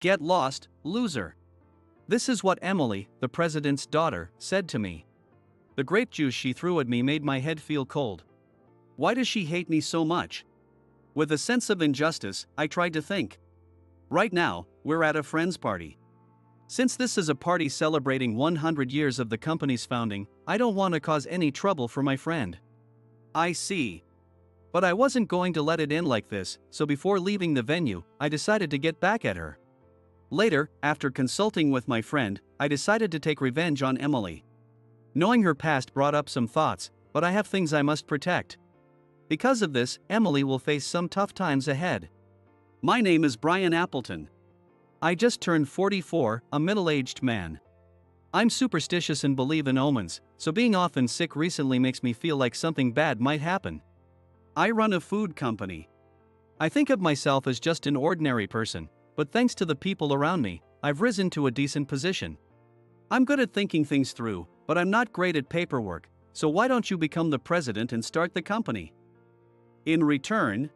Get lost, loser. This is what Emily, the president's daughter, said to me. The grape juice she threw at me made my head feel cold. Why does she hate me so much? With a sense of injustice, I tried to think. Right now, we're at a friend's party. Since this is a party celebrating 100 years of the company's founding, I don't want to cause any trouble for my friend. I see. But I wasn't going to let it in like this, so before leaving the venue, I decided to get back at her. Later, after consulting with my friend, I decided to take revenge on Emily. Knowing her past brought up some thoughts, but I have things I must protect. Because of this, Emily will face some tough times ahead. My name is Brian Appleton. I just turned 44, a middle-aged man. I'm superstitious and believe in omens, so being often sick recently makes me feel like something bad might happen. I run a food company. I think of myself as just an ordinary person, but thanks to the people around me, I've risen to a decent position. I'm good at thinking things through, but I'm not great at paperwork, so why don't you become the president and start the company? In return,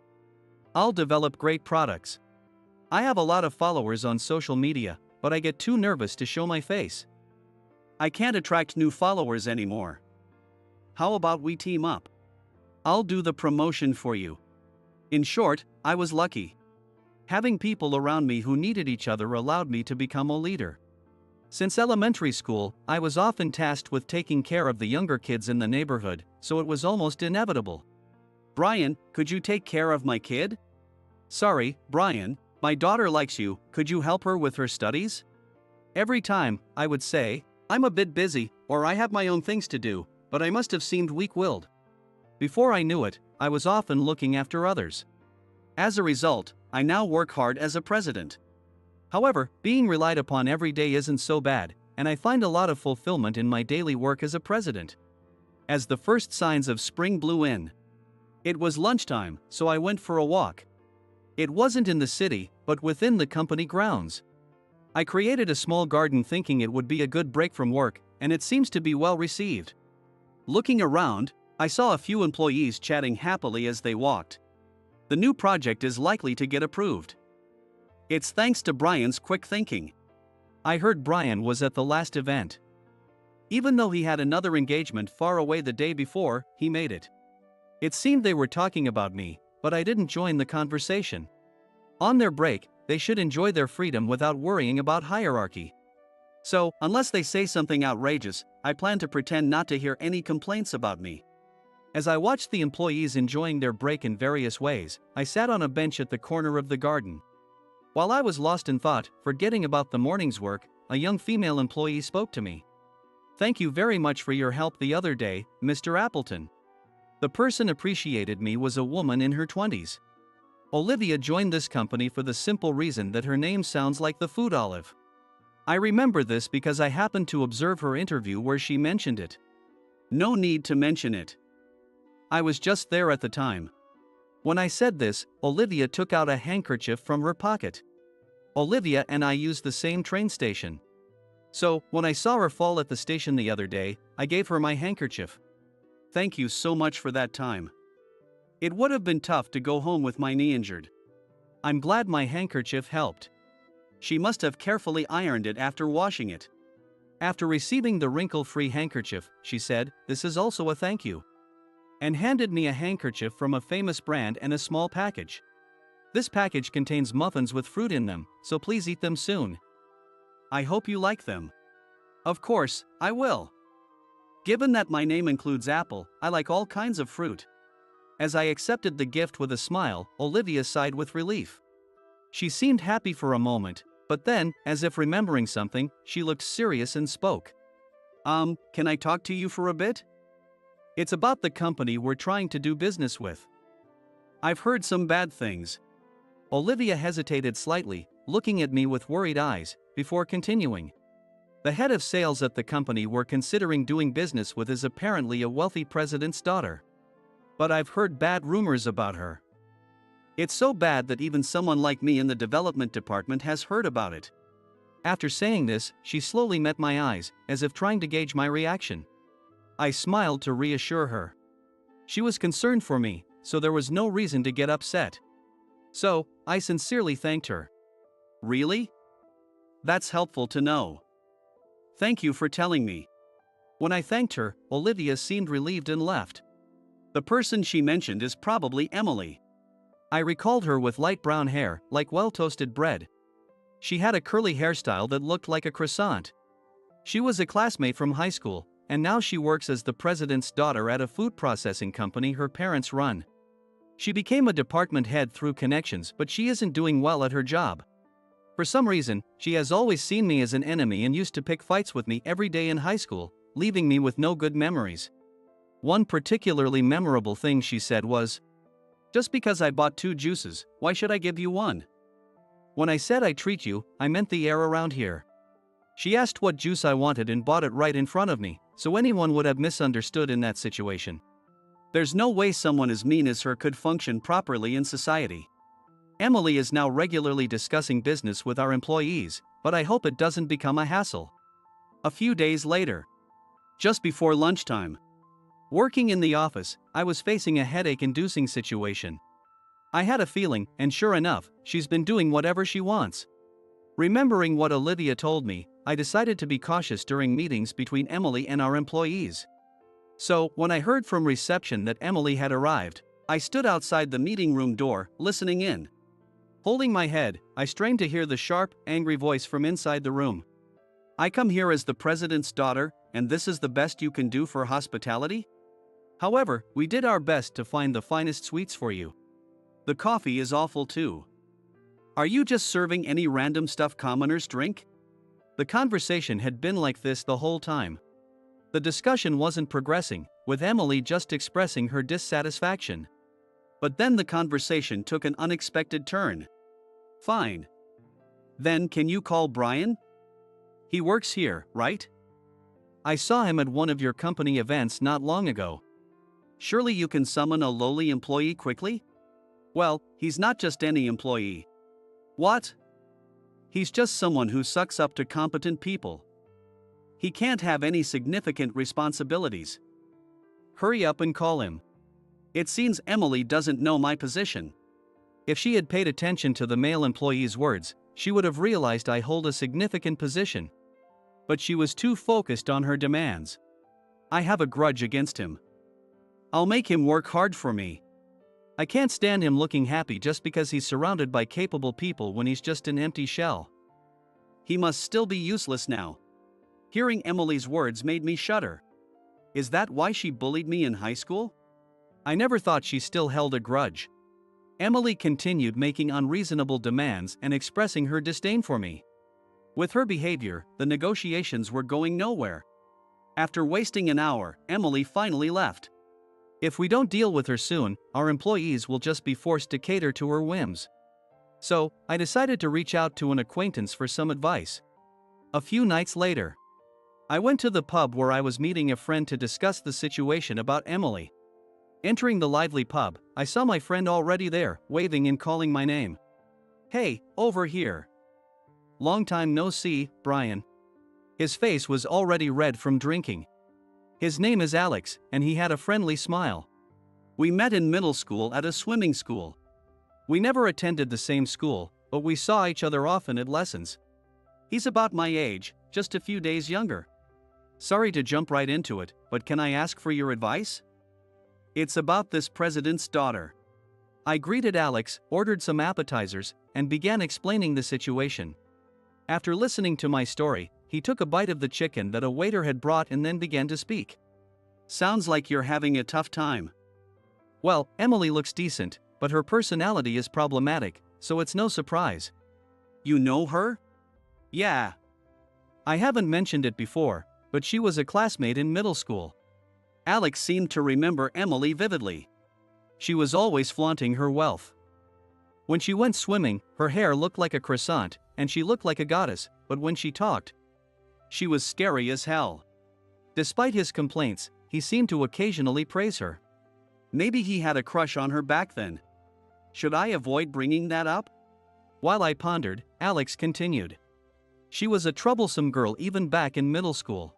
I'll develop great products. I have a lot of followers on social media, but I get too nervous to show my face. I can't attract new followers anymore. How about we team up? I'll do the promotion for you. In short, I was lucky. Having people around me who needed each other allowed me to become a leader. Since elementary school, I was often tasked with taking care of the younger kids in the neighborhood, so it was almost inevitable. Brian, could you take care of my kid? Sorry, Brian, my daughter likes you, could you help her with her studies? Every time, I would say, I'm a bit busy, or I have my own things to do, but I must have seemed weak-willed. Before I knew it, I was often looking after others. As a result, I now work hard as a president. However, being relied upon every day isn't so bad, and I find a lot of fulfillment in my daily work as a president. As the first signs of spring blew in, it was lunchtime, so I went for a walk. It wasn't in the city, but within the company grounds. I created a small garden thinking it would be a good break from work, and it seems to be well received. Looking around, I saw a few employees chatting happily as they walked. The new project is likely to get approved. It's thanks to Brian's quick thinking. I heard Brian was at the last event. Even though he had another engagement far away the day before, he made it. It seemed they were talking about me, but I didn't join the conversation. On their break, they should enjoy their freedom without worrying about hierarchy. So, unless they say something outrageous, I plan to pretend not to hear any complaints about me. As I watched the employees enjoying their break in various ways, I sat on a bench at the corner of the garden. While I was lost in thought, forgetting about the morning's work, a young female employee spoke to me. Thank you very much for your help the other day, Mr. Appleton. The person appreciated me was a woman in her 20s. Olivia joined this company for the simple reason that her name sounds like the food olive. I remember this because I happened to observe her interview where she mentioned it. No need to mention it. I was just there at the time. When I said this, Olivia took out a handkerchief from her pocket. Olivia and I used the same train station. So, when I saw her fall at the station the other day, I gave her my handkerchief. Thank you so much for that time. It would have been tough to go home with my knee injured. I'm glad my handkerchief helped. She must have carefully ironed it after washing it. After receiving the wrinkle-free handkerchief, she said, "This is also a thank you," and handed me a handkerchief from a famous brand and a small package. This package contains muffins with fruit in them, so please eat them soon. I hope you like them. Of course, I will. Given that my name includes apple, I like all kinds of fruit. As I accepted the gift with a smile, Olivia sighed with relief. She seemed happy for a moment, but then, as if remembering something, she looked serious and spoke. Can I talk to you for a bit? It's about the company we're trying to do business with. I've heard some bad things. Olivia hesitated slightly, looking at me with worried eyes, before continuing. The head of sales at the company we're considering doing business with is apparently a wealthy president's daughter. But I've heard bad rumors about her. It's so bad that even someone like me in the development department has heard about it. After saying this, she slowly met my eyes, as if trying to gauge my reaction. I smiled to reassure her. She was concerned for me, so there was no reason to get upset. So, I sincerely thanked her. Really? That's helpful to know. Thank you for telling me. When I thanked her, Olivia seemed relieved and left. The person she mentioned is probably Emily. I recalled her with light brown hair, like well-toasted bread. She had a curly hairstyle that looked like a croissant. She was a classmate from high school, and now she works as the president's daughter at a food processing company her parents run. She became a department head through connections, but she isn't doing well at her job. For some reason, she has always seen me as an enemy and used to pick fights with me every day in high school, leaving me with no good memories. One particularly memorable thing she said was, "Just because I bought 2 juices, why should I give you 1? When I said I treat you, I meant the air around here." She asked what juice I wanted and bought it right in front of me, so anyone would have misunderstood in that situation. There's no way someone as mean as her could function properly in society. Emily is now regularly discussing business with our employees, but I hope it doesn't become a hassle. A few days later, just before lunchtime, working in the office, I was facing a headache-inducing situation. I had a feeling, and sure enough, she's been doing whatever she wants. Remembering what Olivia told me, I decided to be cautious during meetings between Emily and our employees. So, when I heard from reception that Emily had arrived, I stood outside the meeting room door, listening in. Holding my head, I strained to hear the sharp, angry voice from inside the room. "I come here as the president's daughter, and this is the best you can do for hospitality? However, we did our best to find the finest sweets for you. The coffee is awful too. Are you just serving any random stuff commoners drink?" The conversation had been like this the whole time. The discussion wasn't progressing, with Emily just expressing her dissatisfaction. But then the conversation took an unexpected turn. "Fine. Then can you call Brian? He works here, right? I saw him at one of your company events not long ago. Surely you can summon a lowly employee quickly?" "Well, he's not just any employee." "What?" "He's just someone who sucks up to competent people. He can't have any significant responsibilities. Hurry up and call him." It seems Emily doesn't know my position. If she had paid attention to the male employee's words, she would have realized I hold a significant position. But she was too focused on her demands. I have a grudge against him. I'll make him work hard for me. I can't stand him looking happy just because he's surrounded by capable people when he's just an empty shell. He must still be useless now. Hearing Emily's words made me shudder. Is that why she bullied me in high school? I never thought she still held a grudge. Emily continued making unreasonable demands and expressing her disdain for me. With her behavior, the negotiations were going nowhere. After wasting an hour, Emily finally left. If we don't deal with her soon, our employees will just be forced to cater to her whims. So, I decided to reach out to an acquaintance for some advice. A few nights later, I went to the pub where I was meeting a friend to discuss the situation about Emily. Entering the lively pub, I saw my friend already there, waving and calling my name. "Hey, over here. Long time no see, Brian." His face was already red from drinking. His name is Alex, and he had a friendly smile. We met in middle school at a swimming school. We never attended the same school, but we saw each other often at lessons. He's about my age, just a few days younger. Sorry to jump right into it, but can I ask for your advice? It's about this president's daughter. I greeted Alex, ordered some appetizers, and began explaining the situation. After listening to my story, he took a bite of the chicken that a waiter had brought and then began to speak. Sounds like you're having a tough time. Well, Emily looks decent, but her personality is problematic, so it's no surprise. You know her? Yeah. I haven't mentioned it before, but she was a classmate in middle school. Alex seemed to remember Emily vividly. She was always flaunting her wealth. When she went swimming, her hair looked like a croissant, and she looked like a goddess, but when she talked, she was scary as hell. Despite his complaints, he seemed to occasionally praise her. Maybe he had a crush on her back then. Should I avoid bringing that up? While I pondered, Alex continued. She was a troublesome girl even back in middle school.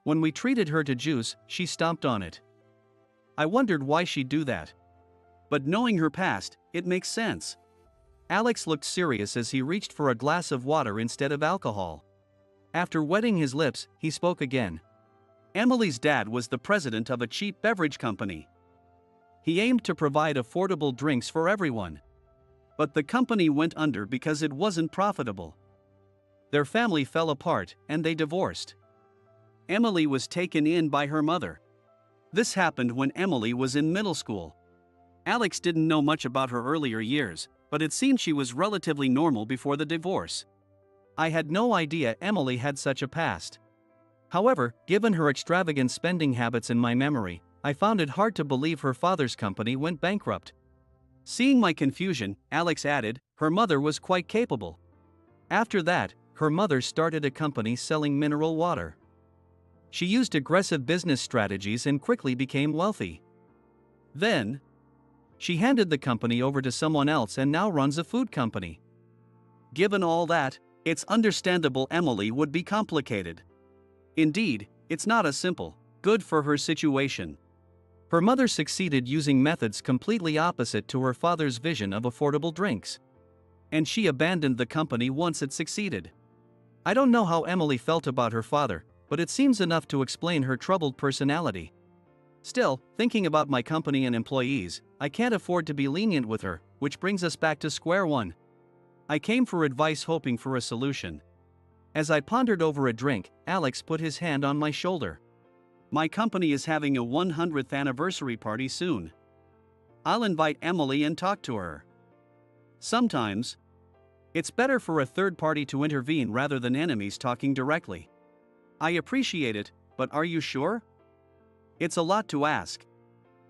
When we treated her to juice, she stomped on it. I wondered why she'd do that. But knowing her past, it makes sense. Alex looked serious as he reached for a glass of water instead of alcohol. After wetting his lips, he spoke again. Emily's dad was the president of a cheap beverage company. He aimed to provide affordable drinks for everyone. But the company went under because it wasn't profitable. Their family fell apart and they divorced. Emily was taken in by her mother. This happened when Emily was in middle school. Alex didn't know much about her earlier years, but it seemed she was relatively normal before the divorce. I had no idea Emily had such a past. However, given her extravagant spending habits in my memory, I found it hard to believe her father's company went bankrupt. Seeing my confusion, Alex added, her mother was quite capable. After that, her mother started a company selling mineral water. She used aggressive business strategies and quickly became wealthy. Then, she handed the company over to someone else and now runs a food company. Given all that, it's understandable Emily would be complicated. Indeed, it's not a simple, good for her situation. Her mother succeeded using methods completely opposite to her father's vision of affordable drinks. And she abandoned the company once it succeeded. I don't know how Emily felt about her father, but it seems enough to explain her troubled personality. Still, thinking about my company and employees, I can't afford to be lenient with her, which brings us back to square one. I came for advice hoping for a solution. As I pondered over a drink, Alex put his hand on my shoulder. My company is having a 100th anniversary party soon. I'll invite Emily and talk to her. Sometimes, it's better for a third party to intervene rather than enemies talking directly. I appreciate it, but are you sure? It's a lot to ask.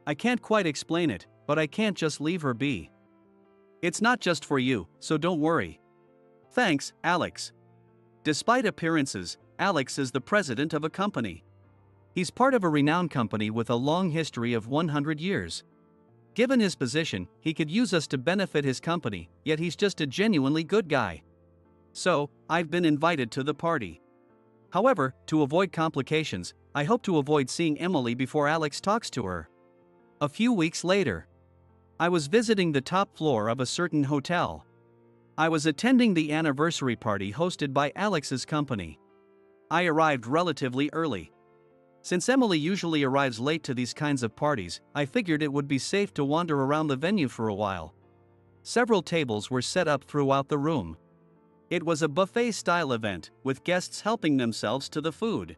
I can't quite explain it, but I can't just leave her be. It's not just for you, so don't worry. Thanks, Alex. Despite appearances, Alex is the president of a company. He's part of a renowned company with a long history of 100 years. Given his position, he could use us to benefit his company, yet he's just a genuinely good guy. So, I've been invited to the party. However, to avoid complications, I hope to avoid seeing Emily before Alex talks to her. A few weeks later, I was visiting the top floor of a certain hotel. I was attending the anniversary party hosted by Alex's company. I arrived relatively early. Since Emily usually arrives late to these kinds of parties, I figured it would be safe to wander around the venue for a while. Several tables were set up throughout the room. It was a buffet-style event, with guests helping themselves to the food.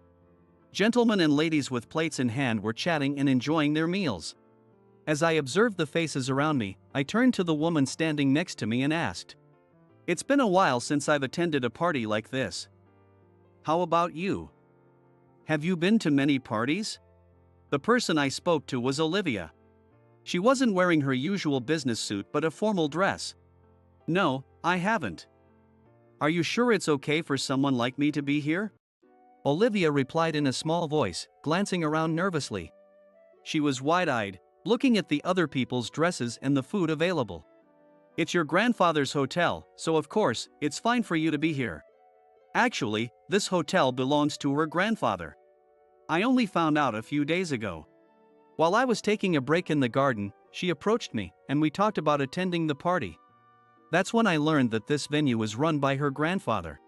Gentlemen and ladies with plates in hand were chatting and enjoying their meals. As I observed the faces around me, I turned to the woman standing next to me and asked, "It's been a while since I've attended a party like this. How about you? Have you been to many parties?" The person I spoke to was Olivia. She wasn't wearing her usual business suit but a formal dress. "No, I haven't." "Are you sure it's okay for someone like me to be here?" Olivia replied in a small voice, glancing around nervously. She was wide-eyed, looking at the other people's dresses and the food available. "It's your grandfather's hotel, so of course, it's fine for you to be here. Actually, this hotel belongs to her grandfather. I only found out a few days ago." While I was taking a break in the garden, she approached me, and we talked about attending the party. That's when I learned that this venue was run by her grandfather.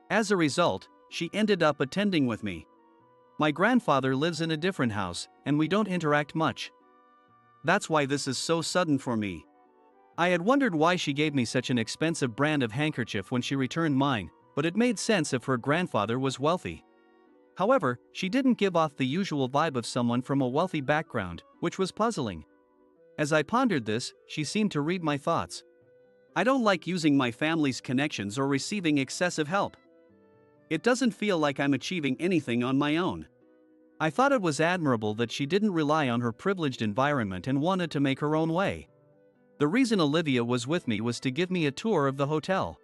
As a result, she ended up attending with me. My grandfather lives in a different house, and we don't interact much. That's why this is so sudden for me. I had wondered why she gave me such an expensive brand of handkerchief when she returned mine, but it made sense if her grandfather was wealthy. However, she didn't give off the usual vibe of someone from a wealthy background, which was puzzling. As I pondered this, she seemed to read my thoughts. I don't like using my family's connections or receiving excessive help. It doesn't feel like I'm achieving anything on my own. I thought it was admirable that she didn't rely on her privileged environment and wanted to make her own way. The reason Olivia was with me was to give me a tour of the hotel.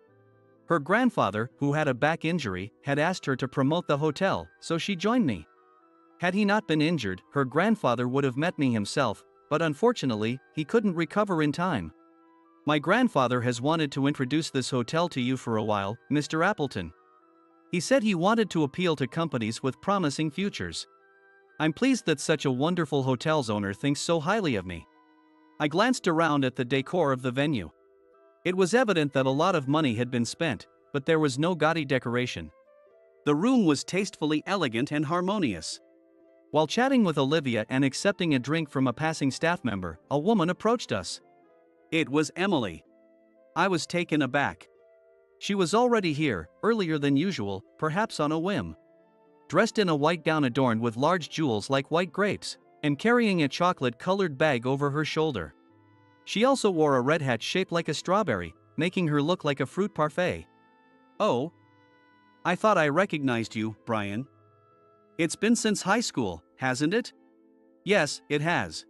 Her grandfather, who had a back injury, had asked her to promote the hotel, so she joined me. Had he not been injured, her grandfather would have met me himself, but unfortunately, he couldn't recover in time. "My grandfather has wanted to introduce this hotel to you for a while, Mr. Appleton. He said he wanted to appeal to companies with promising futures. I'm pleased that such a wonderful hotel's owner thinks so highly of me." I glanced around at the decor of the venue. It was evident that a lot of money had been spent, but there was no gaudy decoration. The room was tastefully elegant and harmonious. While chatting with Olivia and accepting a drink from a passing staff member, a woman approached us. It was Emily. I was taken aback. She was already here, earlier than usual, perhaps on a whim. Dressed in a white gown adorned with large jewels like white grapes, and carrying a chocolate-colored bag over her shoulder. She also wore a red hat shaped like a strawberry, making her look like a fruit parfait. "Oh, I thought I recognized you, Brian. It's been since high school, hasn't it?" "Yes, it has.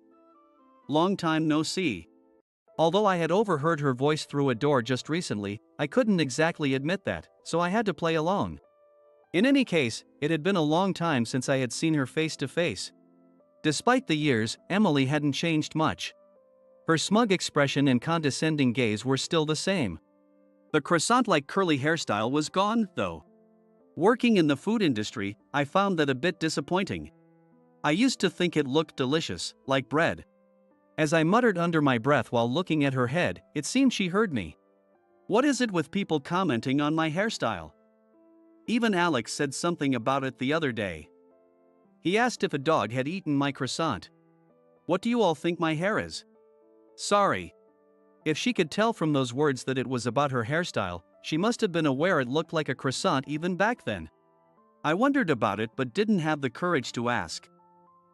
Long time no see." Although I had overheard her voice through a door just recently, I couldn't exactly admit that, so I had to play along. In any case, it had been a long time since I had seen her face to face. Despite the years, Emily hadn't changed much. Her smug expression and condescending gaze were still the same. The croissant-like curly hairstyle was gone, though. Working in the food industry, I found that a bit disappointing. I used to think it looked delicious, like bread. As I muttered under my breath while looking at her head, it seemed she heard me. What is it with people commenting on my hairstyle? Even Alex said something about it the other day. He asked if a dog had eaten my croissant. What do you all think my hair is? Sorry. If she could tell from those words that it was about her hairstyle, she must have been aware it looked like a croissant even back then. I wondered about it but didn't have the courage to ask.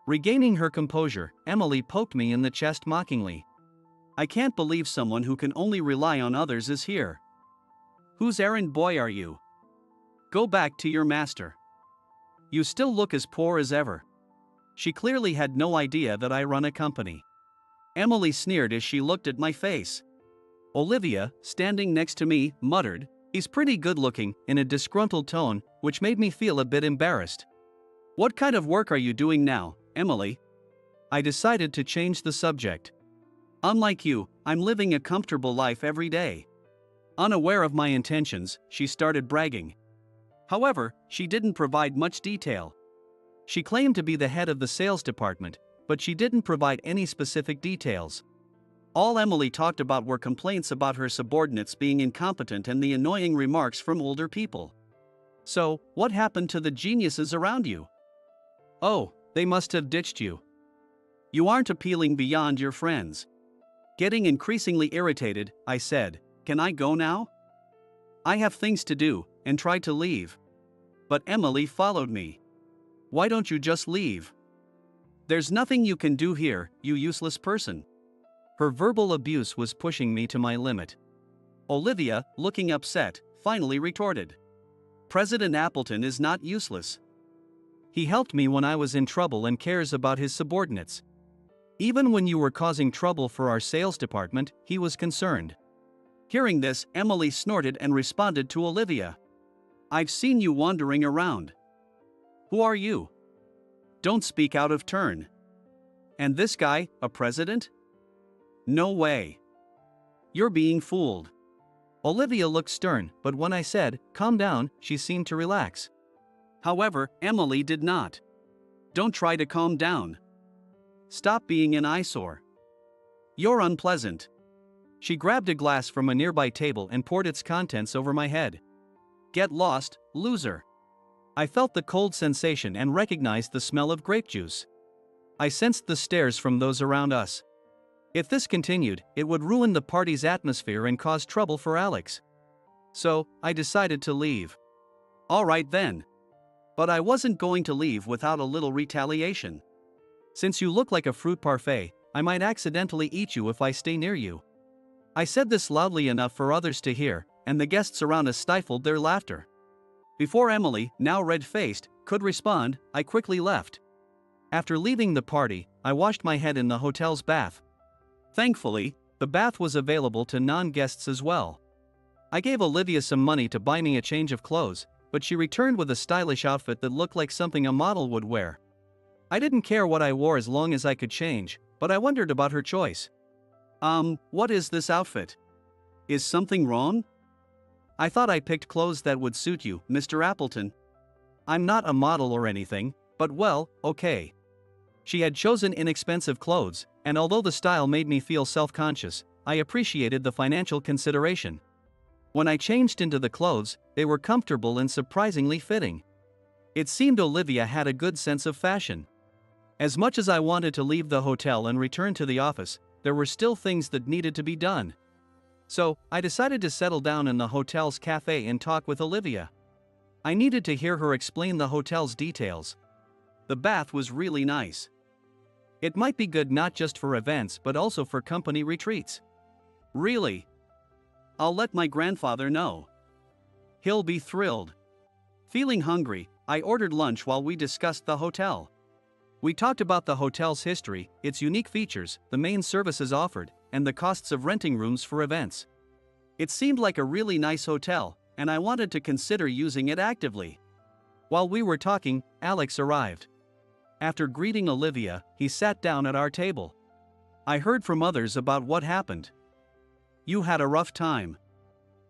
Regaining her composure, Emily poked me in the chest mockingly. "I can't believe someone who can only rely on others is here. Whose errand boy are you? Go back to your master. You still look as poor as ever." She clearly had no idea that I run a company. Emily sneered as she looked at my face. Olivia, standing next to me, muttered, "He's pretty good looking," in a disgruntled tone, which made me feel a bit embarrassed. "What kind of work are you doing now, Emily?" I decided to change the subject. "Unlike you, I'm living a comfortable life every day." Unaware of my intentions, she started bragging. However, she didn't provide much detail. She claimed to be the head of the sales department, but she didn't provide any specific details. All Emily talked about were complaints about her subordinates being incompetent and the annoying remarks from older people. "So, what happened to the geniuses around you?" "Oh, they must have ditched you. You aren't appealing beyond your friends." Getting increasingly irritated, I said, "Can I go now?" "I have things to do," and tried to leave. But Emily followed me. "Why don't you just leave? There's nothing you can do here, you useless person." Her verbal abuse was pushing me to my limit. Olivia, looking upset, finally retorted, "President Appleton is not useless. He helped me when I was in trouble and cares about his subordinates. Even when you were causing trouble for our sales department, he was concerned." Hearing this, Emily snorted and responded to Olivia, "I've seen you wandering around. Who are you? Don't speak out of turn. And this guy, a president? No way. You're being fooled." Olivia looked stern, but when I said, "Calm down," she seemed to relax. However, Emily did not. "Don't try to calm down. Stop being an eyesore. You're unpleasant." She grabbed a glass from a nearby table and poured its contents over my head. "Get lost, loser." I felt the cold sensation and recognized the smell of grape juice. I sensed the stares from those around us. If this continued, it would ruin the party's atmosphere and cause trouble for Alex. So, I decided to leave. All right then. But I wasn't going to leave without a little retaliation. "Since you look like a fruit parfait, I might accidentally eat you if I stay near you." I said this loudly enough for others to hear, and the guests around us stifled their laughter. Before Emily, now red-faced, could respond, I quickly left. After leaving the party, I washed my head in the hotel's bath. Thankfully, the bath was available to non-guests as well. I gave Olivia some money to buy me a change of clothes, but she returned with a stylish outfit that looked like something a model would wear. I didn't care what I wore as long as I could change, but I wondered about her choice. What is this outfit? Is something wrong?" "I thought I picked clothes that would suit you, Mr. Appleton. I'm not a model or anything, but well, okay." She had chosen inexpensive clothes, and although the style made me feel self-conscious, I appreciated the financial consideration. When I changed into the clothes, they were comfortable and surprisingly fitting. It seemed Olivia had a good sense of fashion. As much as I wanted to leave the hotel and return to the office, there were still things that needed to be done. So, I decided to settle down in the hotel's cafe and talk with Olivia. I needed to hear her explain the hotel's details. The bath was really nice. It might be good not just for events but also for company retreats. Really? I'll let my grandfather know. He'll be thrilled. Feeling hungry, I ordered lunch while we discussed the hotel. We talked about the hotel's history, its unique features, the main services offered, and the costs of renting rooms for events. It seemed like a really nice hotel, and I wanted to consider using it actively. While we were talking, Alex arrived. After greeting Olivia, he sat down at our table. I heard from others about what happened. You had a rough time.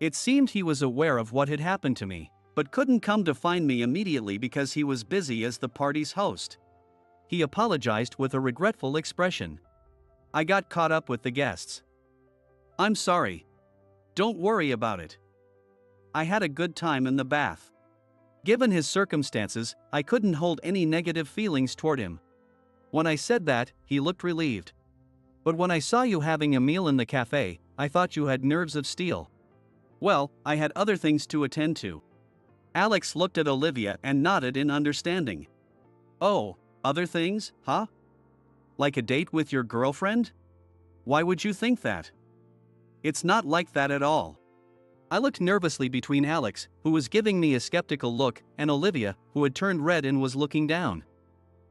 It seemed he was aware of what had happened to me, but couldn't come to find me immediately because he was busy as the party's host. He apologized with a regretful expression. I got caught up with the guests. I'm sorry. Don't worry about it. I had a good time in the bath. Given his circumstances, I couldn't hold any negative feelings toward him. When I said that, he looked relieved. But when I saw you having a meal in the cafe, I thought you had nerves of steel. Well, I had other things to attend to. Alex looked at Olivia and nodded in understanding. Oh, other things, huh? Like a date with your girlfriend? Why would you think that? It's not like that at all. I looked nervously between Alex, who was giving me a skeptical look, and Olivia, who had turned red and was looking down.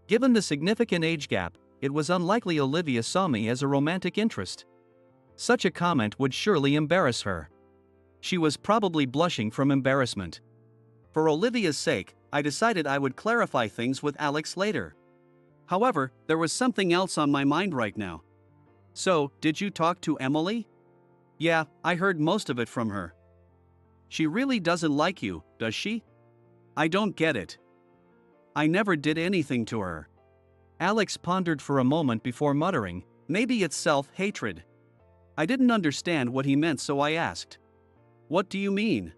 Given the significant age gap, it was unlikely Olivia saw me as a romantic interest. Such a comment would surely embarrass her. She was probably blushing from embarrassment. For Olivia's sake, I decided I would clarify things with Alex later. However, there was something else on my mind right now. So, did you talk to Emily? Yeah, I heard most of it from her. She really doesn't like you, does she? I don't get it. I never did anything to her. Alex pondered for a moment before muttering, maybe it's self-hatred. I didn't understand what he meant, so I asked. What do you mean?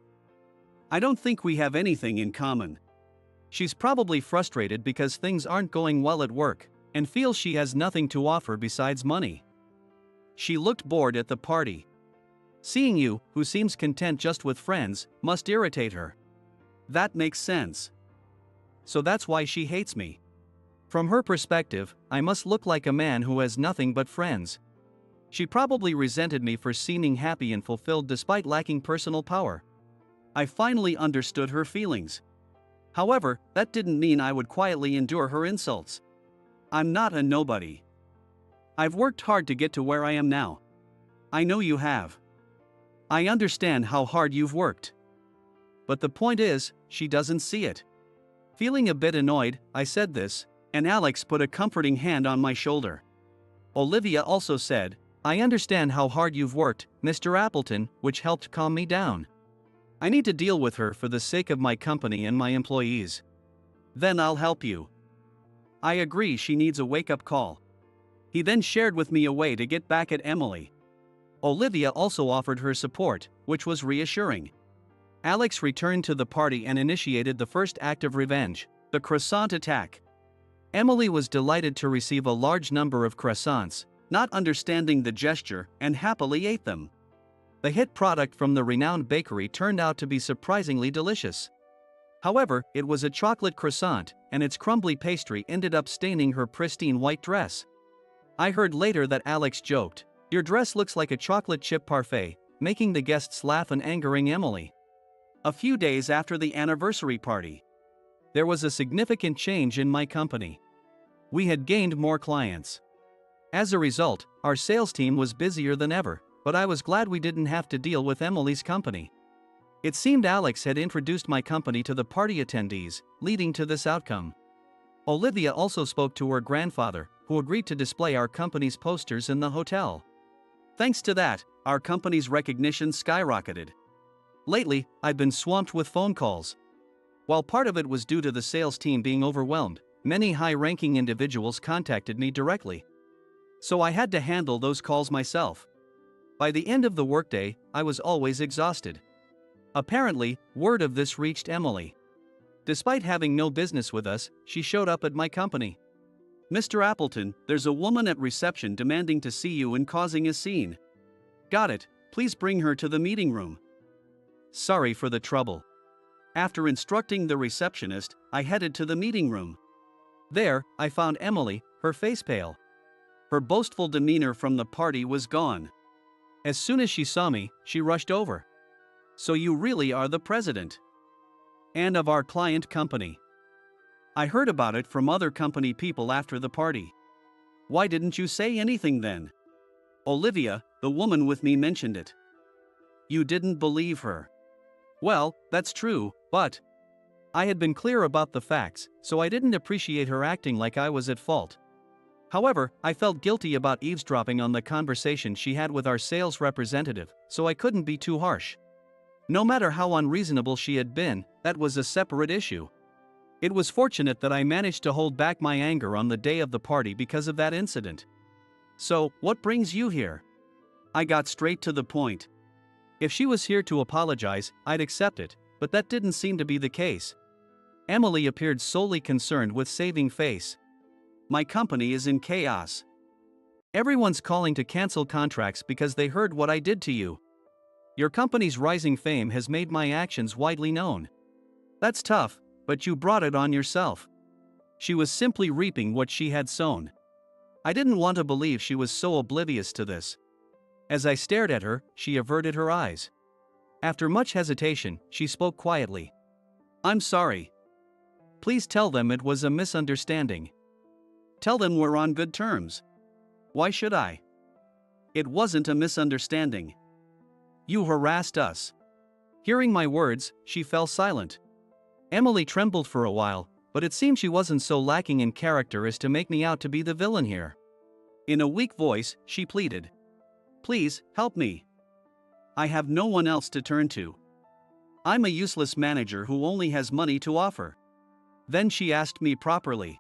I don't think we have anything in common. She's probably frustrated because things aren't going well at work, and feels she has nothing to offer besides money. She looked bored at the party. Seeing you, who seems content just with friends, must irritate her. That makes sense. So that's why she hates me. From her perspective, I must look like a man who has nothing but friends. She probably resented me for seeming happy and fulfilled despite lacking personal power. I finally understood her feelings. However, that didn't mean I would quietly endure her insults. I'm not a nobody. I've worked hard to get to where I am now. I know you have. I understand how hard you've worked. But the point is, she doesn't see it. Feeling a bit annoyed, I said this, and Alex put a comforting hand on my shoulder. Olivia also said, I understand how hard you've worked, Mr. Appleton, which helped calm me down. I need to deal with her for the sake of my company and my employees. Then I'll help you. I agree she needs a wake-up call. He then shared with me a way to get back at Emily. Olivia also offered her support, which was reassuring. Alex returned to the party and initiated the first act of revenge, the croissant attack. Emily was delighted to receive a large number of croissants, not understanding the gesture, and happily ate them. The hit product from the renowned bakery turned out to be surprisingly delicious. However, it was a chocolate croissant, and its crumbly pastry ended up staining her pristine white dress. I heard later that Alex joked, "Your dress looks like a chocolate chip parfait," making the guests laugh and angering Emily. A few days after the anniversary party, there was a significant change in my company. We had gained more clients. As a result, our sales team was busier than ever, but I was glad we didn't have to deal with Emily's company. It seemed Alex had introduced my company to the party attendees, leading to this outcome. Olivia also spoke to her grandfather, who agreed to display our company's posters in the hotel. Thanks to that, our company's recognition skyrocketed. Lately, I've been swamped with phone calls. While part of it was due to the sales team being overwhelmed, many high-ranking individuals contacted me directly. So I had to handle those calls myself. By the end of the workday, I was always exhausted. Apparently, word of this reached Emily. Despite having no business with us, she showed up at my company. "Mr. Appleton, there's a woman at reception demanding to see you and causing a scene." "Got it, please bring her to the meeting room." Sorry for the trouble. After instructing the receptionist, I headed to the meeting room. There, I found Emily, her face pale. Her boastful demeanor from the party was gone. As soon as she saw me, she rushed over. "So you really are the president? And of our client company? I heard about it from other company people after the party. Why didn't you say anything then?" "Olivia, the woman with me, mentioned it." "You didn't believe her?" "Well, that's true, but I had been clear about the facts, so I didn't appreciate her acting like I was at fault. However, I felt guilty about eavesdropping on the conversation she had with our sales representative, so I couldn't be too harsh. No matter how unreasonable she had been, that was a separate issue. It was fortunate that I managed to hold back my anger on the day of the party because of that incident." "So, what brings you here?" I got straight to the point. If she was here to apologize, I'd accept it, but that didn't seem to be the case. Emily appeared solely concerned with saving face. "My company is in chaos. Everyone's calling to cancel contracts because they heard what I did to you. Your company's rising fame has made my actions widely known. That's tough, but you brought it on yourself." She was simply reaping what she had sown. I didn't want to believe she was so oblivious to this. As I stared at her, she averted her eyes. After much hesitation, she spoke quietly. "I'm sorry. Please tell them it was a misunderstanding. Tell them we're on good terms." "Why should I? It wasn't a misunderstanding. You harassed us." Hearing my words, she fell silent. Emily trembled for a while, but it seemed she wasn't so lacking in character as to make me out to be the villain here. In a weak voice, she pleaded, "Please, help me. I have no one else to turn to. I'm a useless manager who only has money to offer." Then she asked me properly.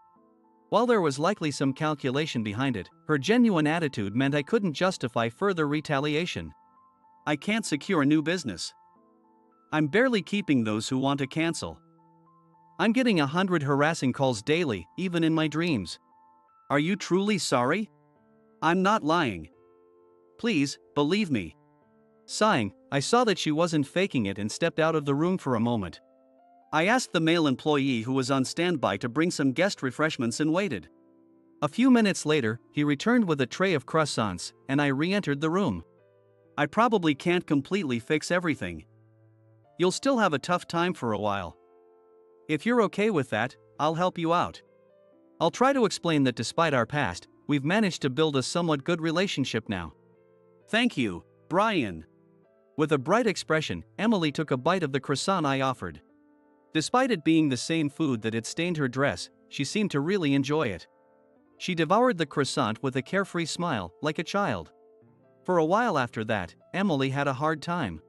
While there was likely some calculation behind it, her genuine attitude meant I couldn't justify further retaliation. "I can't secure new business. I'm barely keeping those who want to cancel. I'm getting 100 harassing calls daily, even in my dreams." "Are you truly sorry?" "I'm not lying. Please, believe me." Sighing, I saw that she wasn't faking it and stepped out of the room for a moment. I asked the male employee who was on standby to bring some guest refreshments and waited. A few minutes later, he returned with a tray of croissants, and I re-entered the room. "I probably can't completely fix everything. You'll still have a tough time for a while. If you're okay with that, I'll help you out. I'll try to explain that despite our past, we've managed to build a somewhat good relationship now." "Thank you, Brian." With a bright expression, Emily took a bite of the croissant I offered. Despite it being the same food that had stained her dress, she seemed to really enjoy it. She devoured the croissant with a carefree smile, like a child. For a while after that, Emily had a hard time.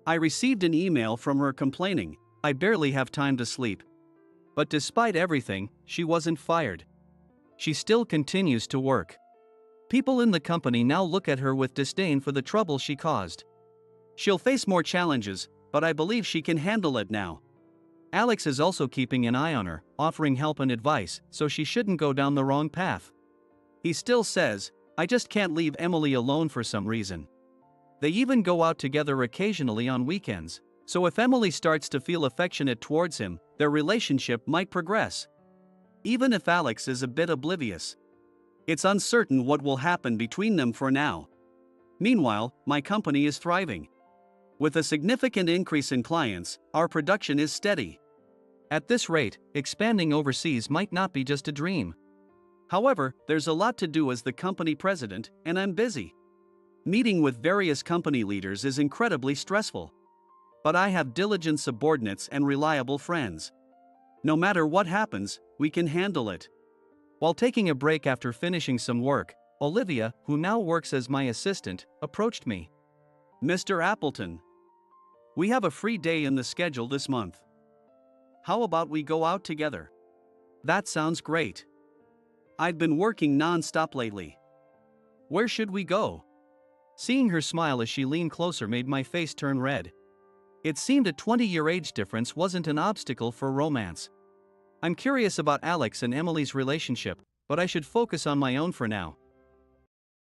I received an email from her complaining, "I barely have time to sleep." But despite everything, she wasn't fired. She still continues to work. People in the company now look at her with disdain for the trouble she caused. She'll face more challenges, but I believe she can handle it now. Alex is also keeping an eye on her, offering help and advice, so she shouldn't go down the wrong path. He still says, "I just can't leave Emily alone for some reason." They even go out together occasionally on weekends, so if Emily starts to feel affectionate towards him, their relationship might progress. Even if Alex is a bit oblivious, it's uncertain what will happen between them for now. Meanwhile, my company is thriving. With a significant increase in clients, our production is steady. At this rate, expanding overseas might not be just a dream. However, there's a lot to do as the company president, and I'm busy. Meeting with various company leaders is incredibly stressful. But I have diligent subordinates and reliable friends. No matter what happens, we can handle it. While taking a break after finishing some work, Olivia, who now works as my assistant, approached me. "Mr. Appleton, we have a free day in the schedule this month. How about we go out together?" "That sounds great. I've been working non-stop lately." "Where should we go?" Seeing her smile as she leaned closer made my face turn red. It seemed a 20-year age difference wasn't an obstacle for romance. I'm curious about Alex and Emily's relationship, but I should focus on my own for now.